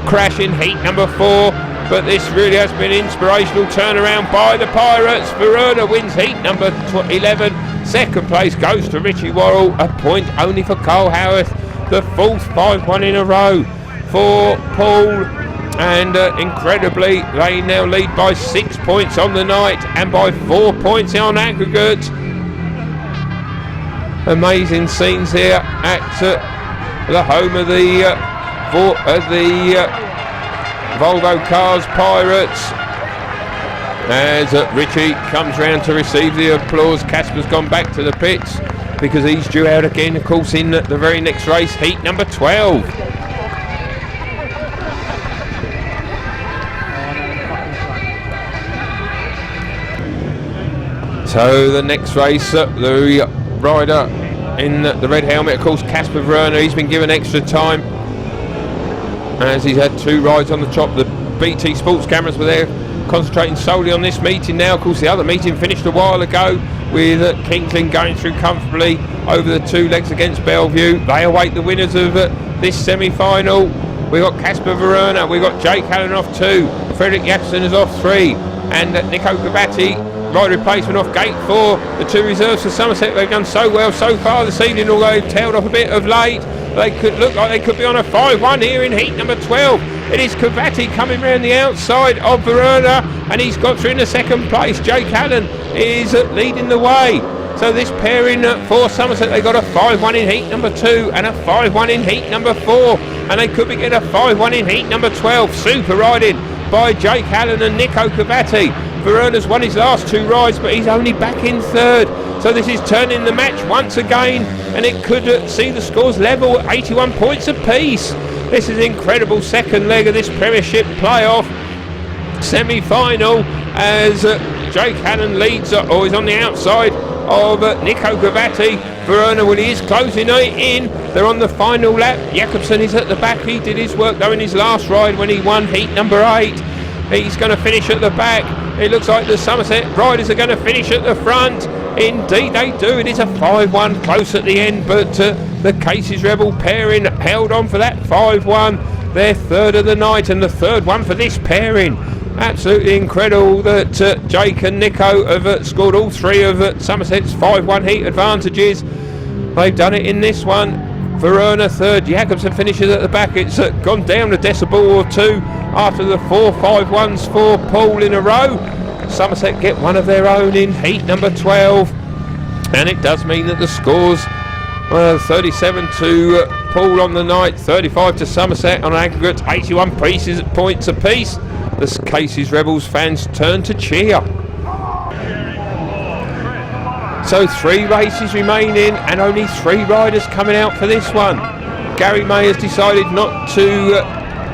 crash in heat number 4. But this really has been an inspirational turnaround by the Pirates. WORYNA wins heat number 11. Second place goes to Richie WORRALL, a point only for Cole Howarth. The 4th 5-1 in a row for Poole, and incredibly they now lead by 6 points on the night and by 4 points on aggregate. Amazing scenes here at the home of the Volvo Cars Pirates, as Richie comes round to receive the applause. Casper's gone back to the pits because he's due out again, of course, in the very next race, heat number 12. So the next race, the rider in the red helmet, of course, Kacper WORYNA, he's been given extra time as he's had 2 rides on the top. The BT Sports cameras were there concentrating solely on this meeting now. Of course, the other meeting finished a while ago with Kings Lynn going through comfortably over the 2 legs against Bellevue. They await the winners of this semi-final. We've got Kacper WORYNA, we've got Jake Allen off 2, Frederik Jakobsen is off 3, and Nico COVATTI, rider replacement off gate 4. The 2 reserves for Somerset, they've done so well so far this evening, although they've tailed off a bit of late. They could look like they could be on a 5-1 here in heat number 12. It is COVATTI coming round the outside of WORYNA, and he's got through into 2nd place. Jake Allen is leading the way. So this pairing for Somerset, they got a 5-1 in heat number 2 and a 5-1 in heat number 4, and they could be getting a 5-1 in heat number 12. Super riding by Jake Allen and Nico COVATTI. WORYNA's won his last 2 rides, but he's only back in 3rd. So this is turning the match once again, and it could see the scores level at 81 points apiece. This is an incredible second leg of this Premiership playoff semi-final, as Jake Allen leads, or is on the outside of Nico COVATTI. WORYNA, well, he is closing in. They're on the final lap. Jakobsen is at the back. He did his work though in his last ride when he won heat number 8. He's going to finish at the back. It looks like the Somerset riders are going to finish at the front. Indeed they do. It is a 5-1 close at the end, but the Casey's Rebel pairing held on for that 5-1. Their 3rd of the night and the 3rd one for this pairing. Absolutely incredible that Jake and Nico have scored all 3 of Somerset's 5-1 heat advantages. They've done it in this one. WORYNA 3rd, Jakobsen finishes at the back. It's gone down a decibel or 2 after the 4 5-1s for Poole in a row. Somerset get one of their own in heat number 12, and it does mean that the scores 37 to Poole on the night, 35 to Somerset on aggregate, 81 points apiece. The Casey's Rebels fans turn to cheer. So 3 races remaining and only 3 riders coming out for this one. Gary May has decided not to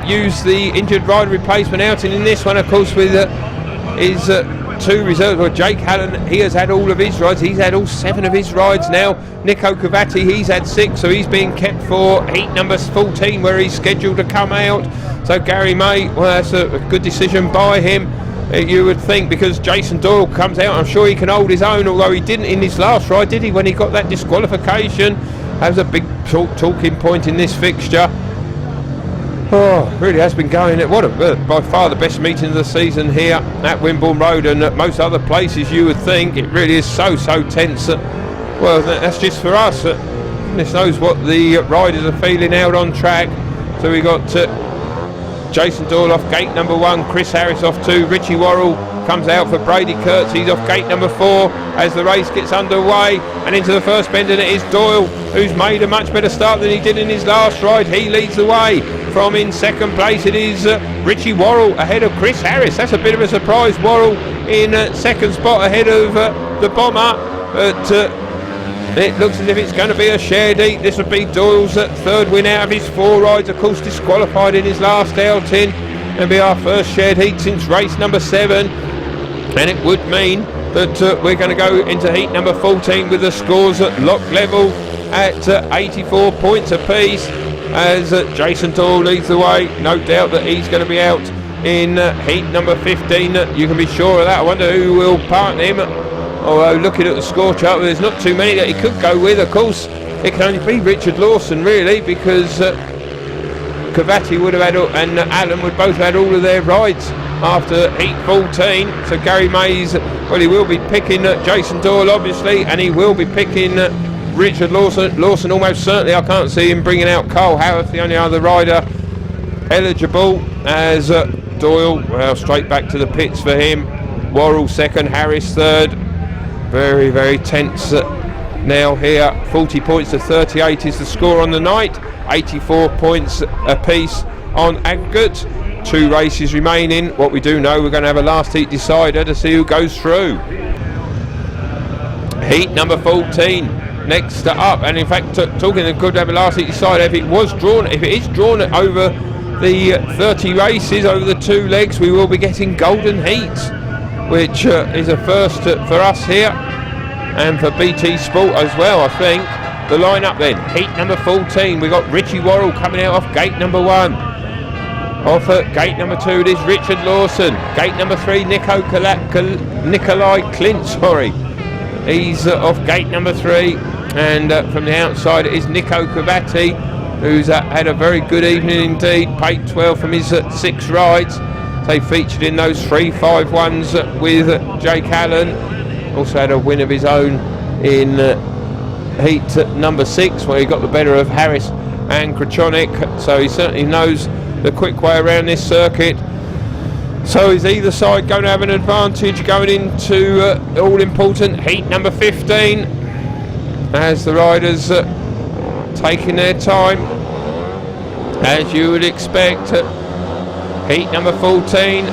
use the injured rider replacement out, and in this one, of course, with his 2 reserves. Well, Jake Allen, he has had all of his rides. He's had all 7 of his rides now. Nico COVATTI, he's had 6, so he's being kept for heat number 14 where he's scheduled to come out. So Gary May, well, that's a good decision by him. You would think, because Jason Doyle comes out, I'm sure he can hold his own, although he didn't in his last ride, did he, when he got that disqualification? That was a big talking point in this fixture. Oh, really has been going. What by far the best meeting of the season here at Wimborne Road, and at most other places you would think. It really is so tense. Well, that's just for us. Goodness knows what the riders are feeling out on track. So we got Jason Doyle off gate number 1, Chris Harris off 2, Richie WORRALL comes out for Brady KURTZ, he's off gate number 4 as the race gets underway, and into the first bend, and it is Doyle who's made a much better start than he did in his last ride. He leads the way. From in second place it is Richie WORRALL ahead of Chris Harris. That's a bit of a surprise. WORRALL in second spot ahead of the bomber, but it looks as if it's going to be a shared heat. This would be Doyle's third win out of his 4 rides, of course disqualified in his last outing. It'll be our first shared heat since race number 7, and it would mean that we're going to go into heat number 14 with the scores at lock level at 84 points apiece, as Jason Doyle leads the way. No doubt that he's going to be out in heat number 15. You can be sure of that. I wonder who will partner him. Although looking at the score chart, there's not too many that he could go with. Of course, it can only be Richard Lawson really, because COVATTI would have had, and Alan would both have had all of their rides after heat 14. So Gary Mays, well, he will be picking Jason Doyle obviously, and he will be picking Richard Lawson. Lawson almost certainly, I can't see him bringing out Carl Howarth, the only other rider eligible, as Doyle, well, straight back to the pits for him. WORRALL second, Harris third. Very, very tense now here. 40 points to 38 is the score on the night. 84 points apiece on aggregate. 2 races remaining. What we do know, we're going to have a last heat decider to see who goes through. Heat number 14 next up, and in fact talking of good to have a last heat decider, if it is drawn over the 30 races over the 2 legs, we will be getting golden heats, which is a first for us here and for BT Sport as well. I think the lineup then, heat number 14, we've got Richie WORRALL coming out off gate number 1. Off at gate number 2 it is Richard Lawson. Gate number 3 Nicolai KKINDT, he's off gate number 3, and from the outside it is Nico COVATTI, who's had a very good evening indeed, paid 12 from his 6 rides. They featured in those 3-5-1s with Jake Allen. Also had a win of his own in heat number 6, where he got the better of Harris and Grajczonek, so he certainly knows the quick way around this circuit. So is either side going to have an advantage going into all important heat number 15, as the riders taking their time, as you would expect. Heat number 14,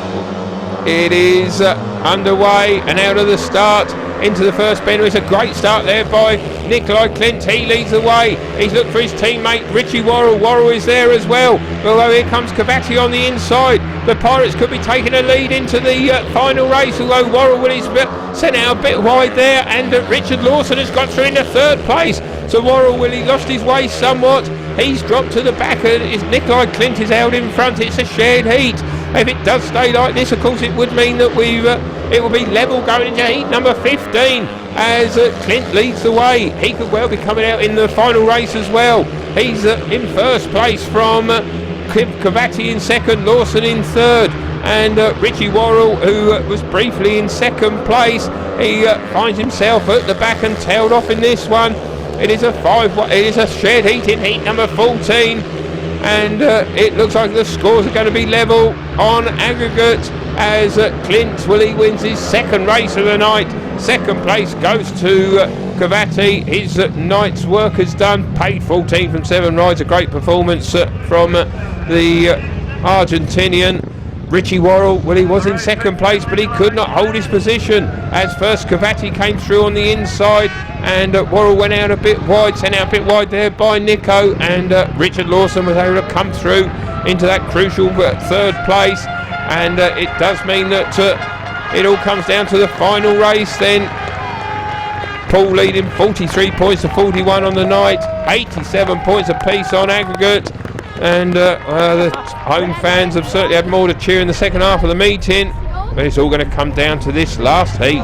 it is underway, and out of the start into the first bend. It's a great start there by Nicolai KKINDT. He leads the way. He's looked for his teammate Richie WORRALL. WORRALL is there as well. Although here comes COVATTI on the inside. The Pirates could be taking a lead into the final race, although WORRALL will is sent out a bit wide there, and Richard Lawson has got through into 3rd place. So WORRALL, he lost his way somewhat. He's dropped to the back, and Nicolai KKINDT is out in front. It's a shared heat. If it does stay like this, of course, it would mean that it will be level going into heat number 15, as KKINDT leads the way. He could well be coming out in the final race as well. He's in 1st place from COVATTI in 2nd, Lawson in 3rd, and Richie WORRALL, who was briefly in 2nd place, he finds himself at the back and tailed off in this one. It is a shared heat in heat number 14, and it looks like the scores are going to be level on aggregate, as KKINDT, he wins his 2nd race of the night. 2nd place goes to COVATTI. His night's work is done, paid 14 from 7 rides. A great performance from the Argentinian. Richie WORRALL, well, he was in 2nd place, but he could not hold his position, as first COVATTI came through on the inside, and WORRALL went out a bit wide, sent out a bit wide there by Nico, and Richard Lawson was able to come through into that crucial 3rd place, and it does mean that it all comes down to the final race then. Poole leading 43 points to 41 on the night, 87 points apiece on aggregate. And the home fans have certainly had more to cheer in the second half of the meeting, but it's all going to come down to this last heat.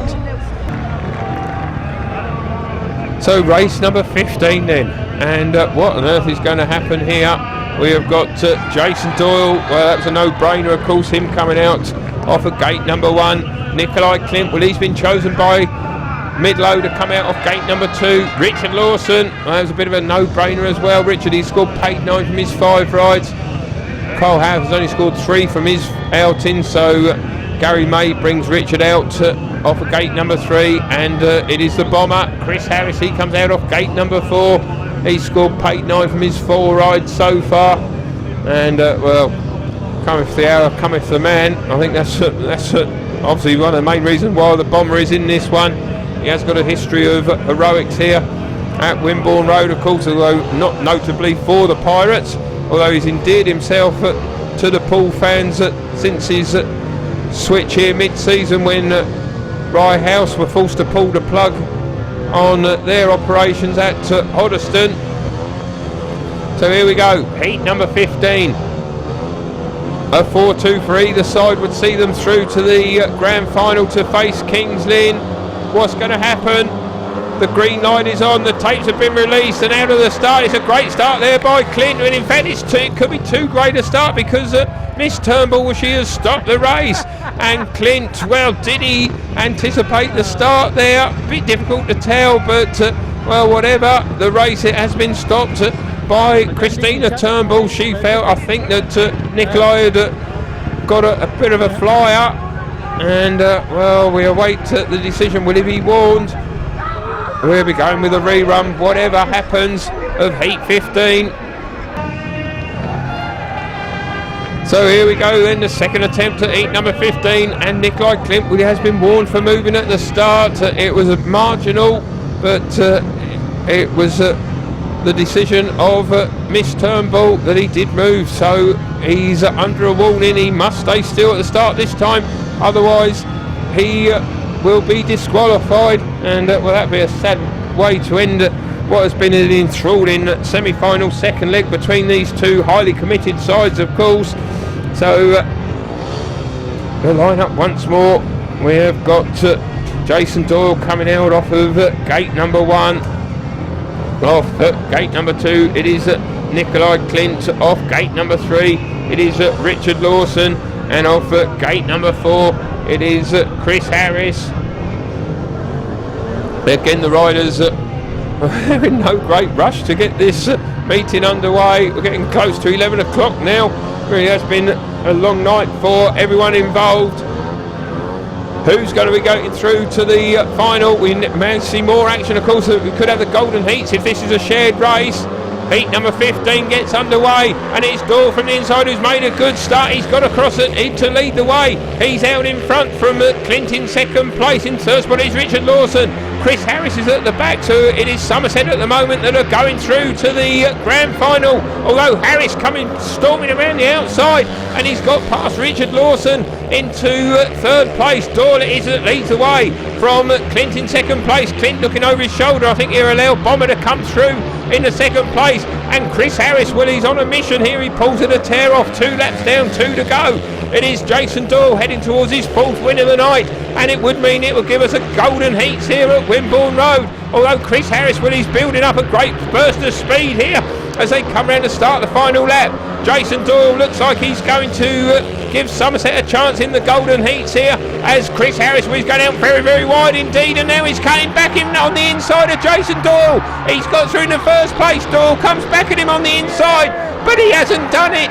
So race number 15 then, and what on earth is going to happen here? We have got Jason Doyle. Well, that was a no-brainer, of course, him coming out off of gate number 1. Nicolai KKINDT, well, he's been chosen by Midlow to come out off gate number 2. Richard Lawson, well, that was a bit of a no-brainer as well. Richard, he scored paid 9 from his 5 rides. Kyle Howarth has only scored 3 from his outing, so Gary May brings Richard out off of gate number 3, and it is the bomber, Chris Harris. He comes out off gate number 4. He's scored paid 9 from his 4 rides so far, and well, cometh the hour, cometh the man. I think that's obviously one of the main reasons why the bomber is in this one. He has got a history of heroics here at Wimborne Road, of course, although not notably for the Pirates, although he's endeared himself to the Poole fans since his switch here mid-season when Rye House were forced to pull the plug on their operations at Hoddesdon. So here we go, heat number 15. A 4-2 for either side would see them through to the grand final to face Kings Lynn. What's going to happen? The green light is on, the tapes have been released, and out of the start, it's a great start there by Clint, and in fact it could be too great a start because Miss Turnbull, she has stopped the race, and Clint, well, did he anticipate the start there? A bit difficult to tell, but well, whatever, the race, it has been stopped by Christina Turnbull. She felt, I think, that Nicolai had got a bit of a flyer, and well, we await the decision. Will he be warned? We'll be going with a rerun, whatever happens, of heat 15. So here we go then, the second attempt at heat number 15, and Nicolai Klimt, he has been warned for moving at the start. It was a marginal, but it was the decision of Miss Turnbull that he did move, so he's under a warning. He must stay still at the start this time, otherwise he will be disqualified, and well, that'd be a sad way to end what has been an enthralling semi-final second leg between these two highly committed sides, of course. So the lineup once more, we have got Jason Doyle coming out off of gate number 1. Off gate number 2 it is Nicolai Klint. Off gate number 3 it is Richard Lawson, and off gate number 4 it is Chris Harris. Again, the riders are in no great rush to get this meeting underway. We're getting close to 11 o'clock now. Really has been a long night for everyone involved. Who's going to be going through to the final? We may see more action, of course. We could have the golden heats if this is a shared race. Heat number 15 gets underway, and it's Doyle from the inside who's made a good start. He's got across it to lead the way. He's out in front from Clint in second place. In third spot is Richard Lawson. Chris Harris is at the back, so it is Somerset at the moment that are going through to the grand final, although Harris coming storming around the outside, and he's got past Richard Lawson into third place. Doyle is that leads the way from Clint in second place. Clint looking over his shoulder. I think he'll allow Bomber to come through in the second place, and Chris Harris, well, he's on a mission here. He pulls it a tear off, 2 laps down, 2 to go. It is Jason Doyle heading towards his 4th win of the night, and it would mean it will give us a golden heats here at Wimborne Road, although Chris Harris, well, he's building up a great burst of speed here as they come around to start the final lap. Jason Doyle looks like he's going to give Somerset a chance in the golden heats here, as Chris Harris, well, he's going out very, very wide indeed, and now he's cutting back in on the inside of Jason Doyle. He's got through in the first place. Doyle comes back at him on the inside, but he hasn't done it.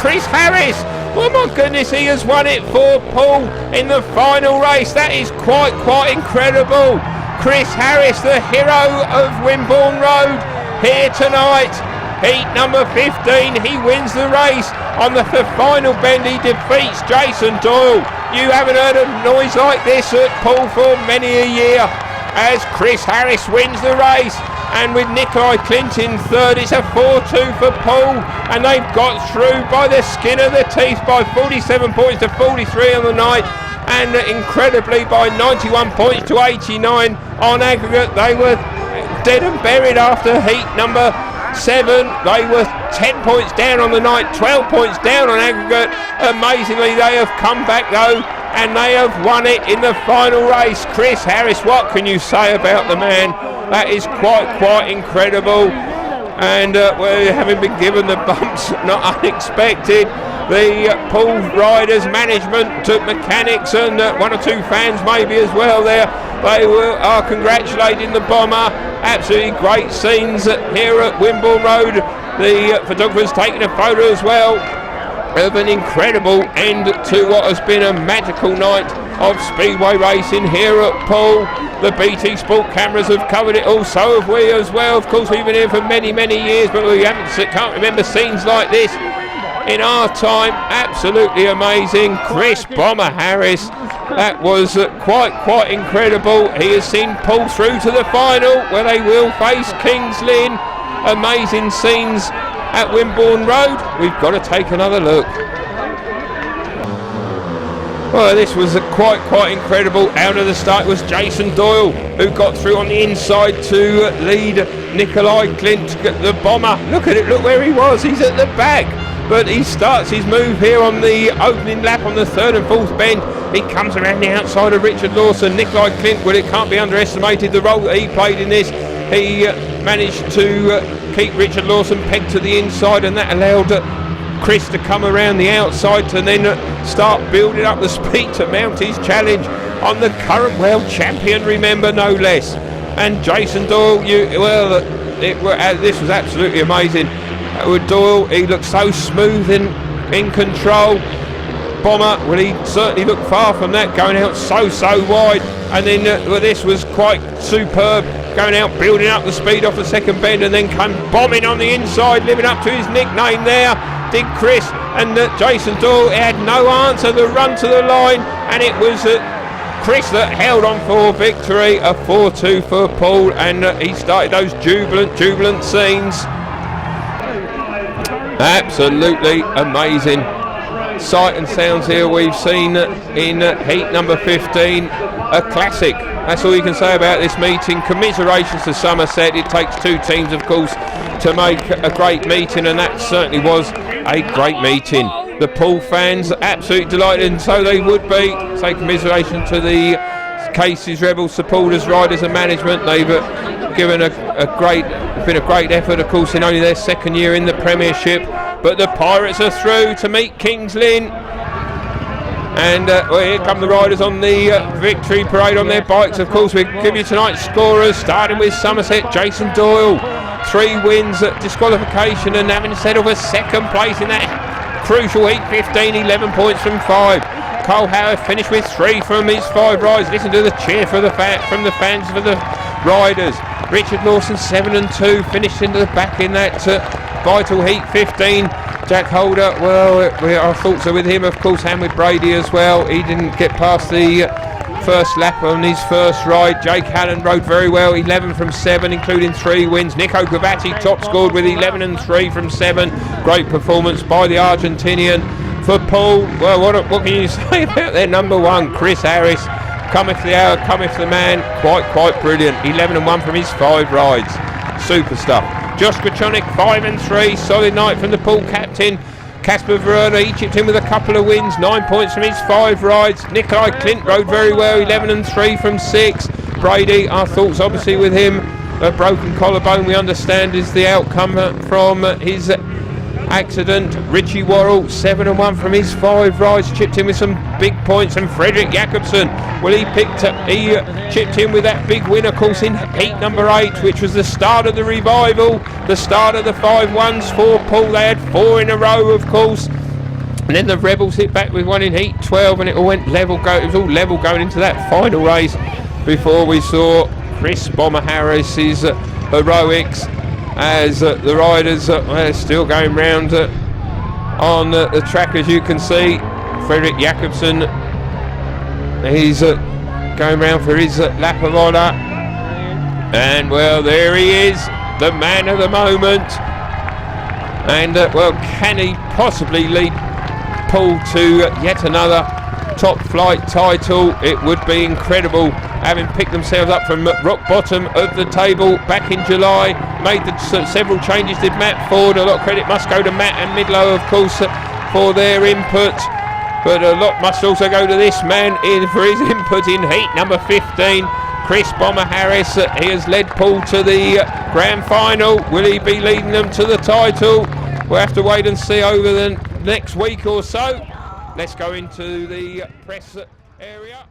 Chris Harris, oh my goodness, he has won it for Poole in the final race. That is quite incredible. Chris Harris, the hero of Wimborne Road, here tonight. Heat number 15, he wins the race. On the final bend, he defeats Jason Doyle. You haven't heard a noise like this at Poole for many a year, as Chris Harris wins the race. And with Nicolai Klint in third, it's a 4-2 for Poole, and they've got through by the skin of their teeth by 47 points to 43 on the night, and incredibly by 91 points to 89 on aggregate. They were dead and buried after heat number 7. They were 10 points down on the night, 12 points down on aggregate. Amazingly, they have come back though, and they have won it in the final race. Chris Harris, what can you say about the man? That is quite incredible, and well, having been given the bumps, not unexpected. The Poole riders management took mechanics and 1 or 2 fans maybe as well there. They are congratulating the bomber. Absolutely great scenes here at Wimborne Road. The photographer's taking a photo as well. of an incredible end to what has been a magical night of speedway racing here at Poole. The BT Sport cameras have covered it all, so have we as well. Of course, we've been here for many, many years, but we can't remember scenes like this in our time. Absolutely amazing. Chris Bomber Harris, that was quite incredible. He has seen Poole through to the final, where they will face Kings Lynn. Amazing scenes at Wimborne Road. We've got to take another look. Well, this was quite incredible. Out of the start was Jason Doyle, who got through on the inside to lead Nicolai KKINDT, the bomber. Look at it, look where he was. He's at the back, but he starts his move here on the opening lap on the third and fourth bend. He comes around the outside of Richard Lawson. Nicolai KKINDT, well, it can't be underestimated the role that he played in this. He managed to keep Richard Lawson pegged to the inside, and that allowed Chris to come around the outside to then start building up the speed to mount his challenge on the current world champion, remember, no less. And Jason Doyle, this was absolutely amazing. With Doyle, he looked so smooth and in control. Bomber, well, he certainly looked far from that, going out so wide. And then this was quite superb, going out, building up the speed off the second bend, and then come bombing on the inside, living up to his nickname there, did Chris. And Jason Doyle had no answer, the run to the line, and it was Chris that held on for victory, a 4-2 for Poole, and he started those jubilant scenes. Absolutely amazing sight and sounds here we've seen in heat number 15, a classic. That's all you can say about this meeting. Commiserations to Somerset. It takes two teams, of course, to make a great meeting, and that certainly was a great meeting. The Poole fans absolutely delighted, and so they would be. Say commiseration to the Cases Rebels supporters, riders and management. They've given a great effort, of course, in only their second year in the Premiership. But the Pirates are through to meet Kings Lynn. And here come the riders on the victory parade on their bikes. Of course, we give you tonight's scorers, starting with Somerset, Jason Doyle. 3 wins at disqualification, and having set off a second place in that crucial heat 15, 11 points from 5. Cole Howarth finished with 3 from his 5 rides. Listen to the cheer from the fans for the riders. Richard Lawson 7 and 2, finished into the back in that vital heat 15. Jack Holder, well, our thoughts are with him, of course, and with Brady as well. He didn't get past the first lap on his first ride. Jake Allen rode very well, 11 from 7, including 3 wins. Nico COVATTI top scored with 11 and 3 from 7. Great performance by the Argentinian. For Poole, well, what can you say about their number 1, Chris Harris? Cometh the hour, cometh the man. Quite brilliant. 11 and 1 from his 5 rides. Super stuff. Josh Grajczonek 5 and 3. Solid night from the Poole captain. Kacper WORYNA, he chipped in with a couple of wins. 9 points from his 5 rides. Nicolai KKINDT rode very well. 11 and 3 from 6. Brady, our thoughts obviously with him. A broken collarbone, we understand, is the outcome from his accident. Richie WORRALL 7 and 1 from his 5 rides, chipped in with some big points. And Frederik JAKOBEN, well, he chipped in with that big win, of course, in heat number 8, which was the start of the revival, the start of the 5-1s for Poole. They had 4 in a row, of course, and then the Rebels hit back with 1 in heat 12, and it all went level. It was all level going into that final race before we saw Chris Bomber Harris's heroics, as the riders are still going round on the track, as you can see. Frederik JAKOBEN, he's going round for his lap of honour, and well, there he is, the man of the moment. And well, can he possibly lead Poole to yet another top flight title? It would be incredible, having picked themselves up from rock bottom of the table back in July. Made several changes, did Matt Ford. A lot of credit must go to Matt and Midlow, of course, for their input, but a lot must also go to this man for his input in heat number 15. Chris Bomber Harris, he has led Poole to the grand final. Will he be leading them to the title? We'll have to wait and see over the next week or so. Let's go into the press area.